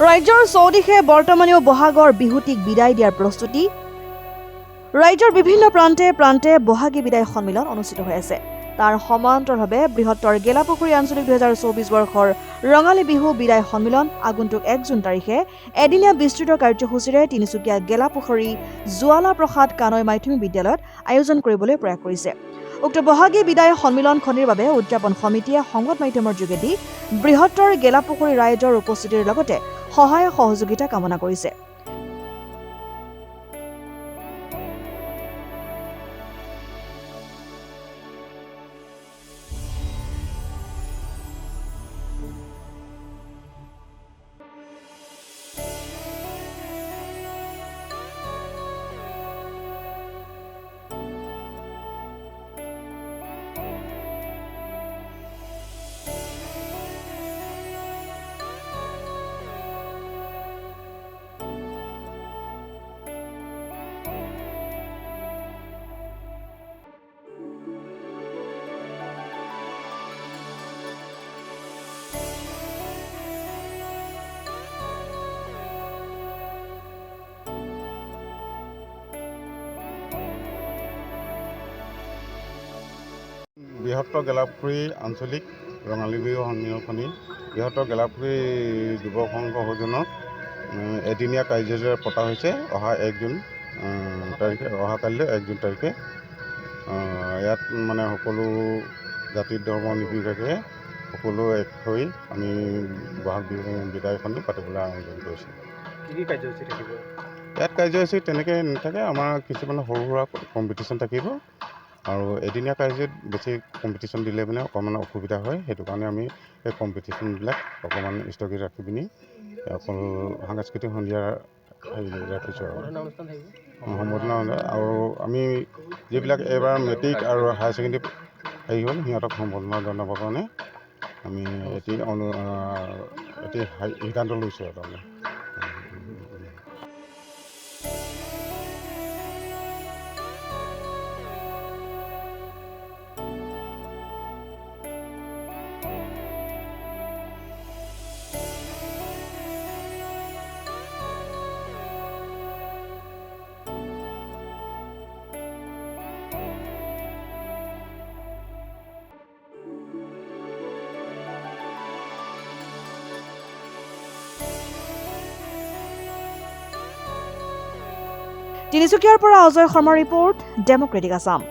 ৰাজ্যৰ চৌদিশে বৰ্তমানেও বহাগৰ বিহুটিক বিদায় দিয়াৰ প্ৰস্তুতি। ৰাজ্যৰ বিভিন্ন প্ৰান্তে প্ৰান্তে বহাগী বিদায় সন্মিলন অনুষ্ঠিত হৈ আছে। তাৰ সমান্তৰালভাৱে বৃহত্তৰ গেলাপুখুৰী আঞ্চলিক 2024 বৰ্ষৰ ৰঙালী বিহু বিদায় সন্মিলন আগন্তুক 1 জুন তাৰিখে এদিনীয়া বিস্তৃত কাৰ্যসূচীৰে তিনিচুকীয়া গেলাপুখুৰী জোৱালা প্ৰসাদ কানৈ মাধ্যমিক বিদ্যালয়ত আয়োজন কৰিবলৈ প্ৰয়াস কৰিছে। উক্ত বহাগী বিদায় সন্মিলনখনিৰ বাবে উদযাপন সমিতিয়ে সংবাদ মাধ্যমৰ যোগেদি বৃহত্তৰ গেলাপুখুৰী ৰাইজৰ উপস্থিতিৰ লগতে সহায় সহযোগিতা কামনা কৰিছে। বৃহত্তৰ গেলাপুখুৰী আঞ্চলিক ৰঙালী বিহু সন্মিলনখনি বৃহত্তৰ গেলাপুখুৰী যুৱক সংঘ সৌজন্যত এদিনীয়া কাৰ্যসূচীৰে পতা হৈছে। অহা 1 জুন তাৰিখে অহাকালিলৈ 1 জুন তাৰিখে ইয়াত মানে সকলো জাতি ধৰ্ম নিৰ্বিশেষে সকলো এক হৈ আমি বহাগ বিহু বিদায়খনি পাতিবলৈ আয়োজন কৰিছোঁ। কি কাৰ্যসূচী থাকিব? ইয়াত কাৰ্যসূচী তেনেকৈ নাথাকে। আমাৰ কিছুমান সৰু সুৰা কম্পিটিশ্যন থাকিব আৰু এদিনীয়া কাৰ্যত বেছি কম্পিটিশ্যন দিলে মানে অকণমান অসুবিধা হয়। সেইটো কাৰণে আমি এই কম্পিটিশ্যনবিলাক অকণমান স্থগিত ৰাখি পিনি অকল সাংস্কৃতিক সন্ধিয়া ৰাখিছোঁ আৰু সম্বৰ্ধনা। আৰু আমি যিবিলাক এইবাৰ মেট্ৰিক আৰু হায়াৰ ছেকেণ্ডেৰী হেৰি হ'ল সিহঁতক সম্বৰ্ধনা জনাবৰ কাৰণে আমি এটি সিদ্ধান্ত লৈছোঁ আৰু তাৰমানে। তিনিচুকীয়াৰ পৰা অজয় শৰ্মাৰ ৰিপৰ্ট, ডেমক্ৰেটিক আছাম।